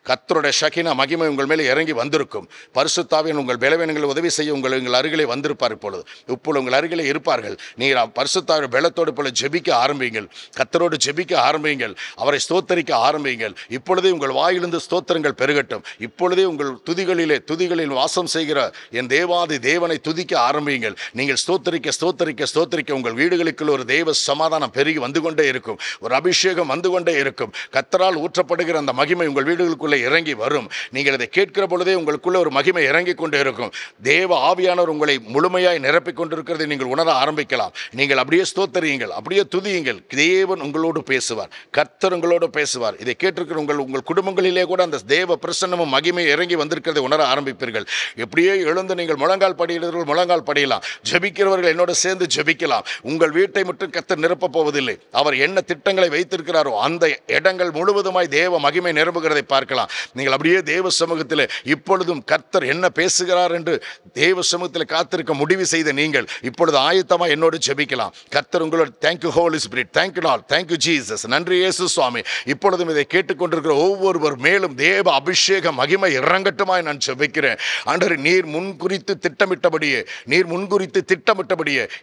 கர்த்தருடைய ஷகினா மகிமை உங்கள் மேலே இறங்கி வந்திருக்கும். பரிசுத்த ஆவியானவர் உங்கள் பலவீனங்களை உதவி செய்ய உங்கள் அருகிலே வந்திருப்பார். இப்பொழுது உங்கள் அருகிலே இருப்பார்கள். நீங்கள் பரிசுத்த ஆவியானவர் பலத்தோடு இப்பொழுது ஜெபிக்க ஆரம்பியுங்கள். கர்த்தரோடு ஜெபிக்க ஆரம்பியுங்கள். அவரை ஸ்தோத்தரிக்க ஆரம்பியுங்கள். இப்பொழுதே உங்கள் வாயிலிருந்து ஸ்தோத்திரங்கள் பெருகட்டும். இப்பொழுதே உங்கள் துதிகளில் வாசம் செய்கிற என் தேவாதி தேவனை துதிக்க ஆரம்பியுங்கள். நீங்கள் ஸ்தோத்தரிக்க ஸ்தோத்தரிக்க ஸ்தோத்தரிக்க உங்கள் வீடுகளுக்குள் ஒரு தேவ சமாதானம் பெருகி வந்து கொண்டே இருக்கும். ஒரு அபிஷேகம் வந்து கொண்டே இருக்கும். கர்த்தரால் ஊற்றப்படுகிற அந்த மகிமை உங்கள் வீடுகளுக்குள்ளே இறங்கி வரும். நீங்கள் அதை கேட்கிற பொழுதே உங்களுக்குள்ள ஒரு மகிமை இறங்கி கொண்டே இருக்கும். தேவ ஆவியானவர் உங்களை முழுமையாய் நிரப்பிக் கொண்டிருக்கிறதை நீங்கள் உணர ஆரம்பிக்கலாம். நீங்கள் அப்படியே ஸ்தோத்தரியுங்கள், அப்படியே துதியுங்கள். தேவன் உங்களோடு பேசுவார், கர்த்தர் உங்களோடு பேசுவார். இதை கேட்டிருக்கிற உங்கள் குடும்பங்களிலே கூட அந்த தேவ பிரசன்னமும் மகிமை இறங்கி வந்திருக்கிறதை உணர ஆரம்பிப்பீர்கள். எப்படியே எழுந்து நீங்கள் முழங்கால் படியிடுவர்கள் முழங்கால் படியலாம், ஜெபிக்கிறவர்கள் என்னோட சேர்ந்து ஜெபிக்கலாம். உங்கள் வீட்டை மட்டும் கர்த்தர் நிரப்பப் போவதில்லை. அவர் என்ன திட்டங்களை வைத்திருக்கிறாரோ அந்த இடங்கள் முழுவதுமாய் தேவ மகிமை நிரம்புகிறதை பார்க்கலாம். நீங்கள் அப்படியே தேவ சமூகத்தில் இப்பொழுதும் கர்த்தர் என்ன பேசுகிறார் என்று தேவ சமூகத்தில் காத்திருக்க முடிவு செய்த நீங்கள் இப்பொழுது ஆயத்தமாக என்னோடு ஜெபிக்கலாம். கர்த்தர் உங்களோட thank you holy spirit, thank you lord, thank you Jesus, நன்றி இயேசு சுவாமி. இப்பொழுதும் இதை கேட்டுக்கொண்டிருக்கிற ஒவ்வொருவர் மேலும் தேவ அபிஷேக மகிமை இறங்கட்டுமாய் நான் ஜெபிக்கிறேன். ஆண்டவரே, நீர் முன்குறித்து திட்டமிட்டபடியே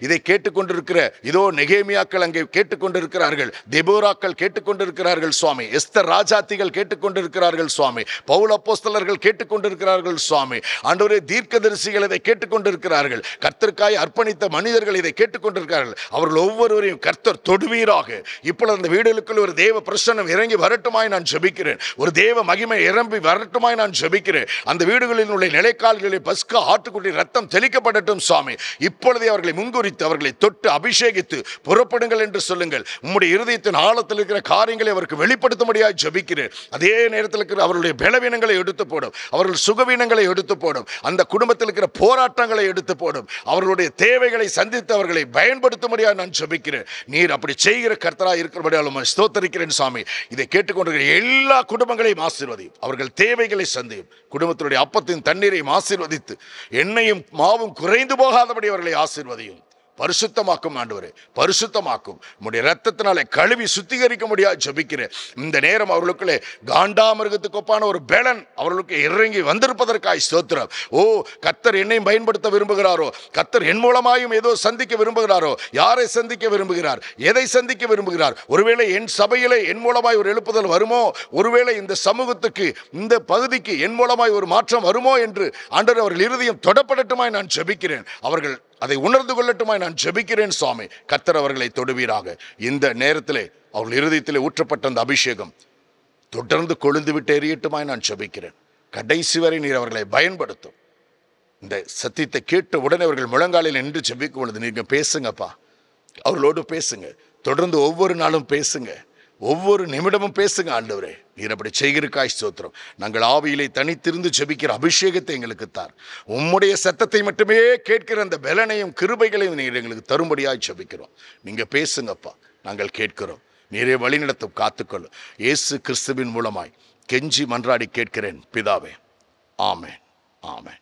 இதை கேட்டுக்கொண்டிருக்கிற இதோ நெகேமியாக்கள் அங்கே கேட்டுக்கொண்டிருக்கிறார்கள், தெபோராக்கள் கேட்டுக்கொண்டிருக்கிறார்கள் சுவாமி, எஸ்தர் ராஜாத்திகள் கேட்டுக்கொண்டிருக்கிறார்கள் சுவாமி, பவுல் அப்போஸ்தலர்கள் கேட்டுக்கொண்டிருக்கிறார்கள் சுவாமி. ஆண்டவரே, தீர்க்கதரிசிகள் இதை கேட்டுக்கொண்டிருக்கிறார்கள். கர்த்தருக்காய் அர்ப்பணித்த மனிதர்கள் இதை கேட்டுக்கொண்டிருக்கிறார்கள். அவர்கள் ஒவ்வொருவரையும் கர்த்தர் தொடுவீராக. இப்பொழுது அந்த வீடுகளுக்குள் ஒரு தேவ பிரசன்னம் இறங்கி வரட்டுமாய் நான் ஜெபிக்கிறேன். ஒரு தேவ மகிமை இறம்பி வரட்டுமாய் நான் ஜெபிக்கிறேன். அந்த வீடுகளில் உள்ள நிலைக்கால்களில் பஸ்கா ஆட்டுக்குட்டி ரத்தம் தெளிக்கப்படட்டும் சுவாமி. இப்பொழுதே அவர்களை முன்குறித்து அவர்களை தொட்டு அபிஷேகித்து புறப்படுங்கள் என்று சொல்லுங்கள். உம்முடைய இருதயத்தின் ஆழத்தில் இருக்கிற காரியங்களை அவருக்கு வெளிப்படுத்தும்படியாக ஜெபிக்கிறேன். அதே நேரத்தில் இருக்கிற அவருடைய பலவீனங்களை எடுத்து போடும், அவர்கள் சுகவீனங்களை எடுத்து போடும், அந்த குடும்பத்தில் இருக்கிற போராட்டங்களை எடுத்து போடும், அவர்களுடைய தேவைகளை சந்தித்து அவர்களை பயன்படுத்தும்படியாக நான் ஜெபிக்கிறேன். நீர் அப்படி செய்கிற கர்த்தராக இருக்கிறபடியால் உம்மை ஸ்தோத்தரிக்கிறேன் சாமி. இதை கேட்டுக்கொண்டிருக்கிற எல்லா குடும்பங்களையும் ஆசீர்வதியும், அவர்கள் தேவைகளை சந்தியும், குடும்பத்தினுடைய அப்பத்தின் தண்ணீரையும் ஆசீர்வதித்து எண்ணெயும் மாவும் குறைந்து போகாதபடி அவர்களை ஆசீர்வதியும். பரிசுத்தமாக்கும் ஆண்டவரே, பரிசுத்தமாக்கும். உம்முடைய இரத்தத்தினாலே கழுவி சுத்திகரிக்க முடியாது ஜெபிக்கிறேன். இந்த நேரம் அவர்களுக்குள்ளே காண்டாமிருகத்துக்கு ஒப்பான ஒரு பலன் அவர்களுக்கு இறங்கி வந்திருப்பதற்காய் ஸ்தோத்திரம். ஓ, கர்த்தர் என்னையும் பயன்படுத்த விரும்புகிறாரோ, கர்த்தர் என் மூலமாயும் ஏதோ சந்திக்க விரும்புகிறாரோ, யாரை சந்திக்க விரும்புகிறார், எதை சந்திக்க விரும்புகிறார்? ஒருவேளை என் சபையிலே என் மூலமாய் ஒரு எழுப்புதல் வருமோ, ஒருவேளை இந்த சமூகத்துக்கு இந்த பகுதிக்கு என் மூலமாய் ஒரு மாற்றம் வருமோ என்று ஆண்டவர் அவர்கள் இருதயம் தொடப்படட்டுமாய் நான் ஜெபிக்கிறேன். அவர்கள் அதை உணர்ந்து கொள்ளட்டுமாய் நான் ஜெபிக்கிறேன் சுவாமி. கர்த்தர் அவர்களை தொடுவீராக. இந்த நேரத்திலே அவர்கள் இருதயத்திலே ஊற்றப்பட்ட அந்த அபிஷேகம் தொடர்ந்து கொழுந்து விட்டு எரியட்டுமாய் நான் ஜெபிக்கிறேன். கடைசி வரை நீர் அவர்களை பயன்படுத்தும். இந்த சத்தியத்தை கேட்ட உடனே அவர்கள் முழங்காலில் நின்று ஜெபிக்கும் பொழுது நீங்க பேசுங்கப்பா, அவர்களோடு பேசுங்க. தொடர்ந்து ஒவ்வொரு நாளும் பேசுங்க, ஒவ்வொரு நிமிடமும் பேசுங்க. ஆண்டவரே, நீர் அப்படி செய்கிறக்காய் ஸ்தோத்திரம். நாங்கள் ஆவியிலே தனித்திருந்து ஜெபிக்கிற அபிஷேகத்தை எங்களுக்கு தார். உம்முடைய சத்தத்தை மட்டுமே கேட்கிற அந்த பலனையும் கிருபைகளையும் நீர் எங்களுக்கு தரும்படியாய் ஜெபிக்கிறோம். நீங்க பேசுங்கப்பா, நாங்கள் கேட்கிறோம். நீரே வழிநடத்தும், காத்துக்கொள்ளும். இயேசு கிறிஸ்துவின் மூலமாய் கெஞ்சி மன்றாடி கேட்கிறேன் பிதாவே, ஆமென், ஆமென்.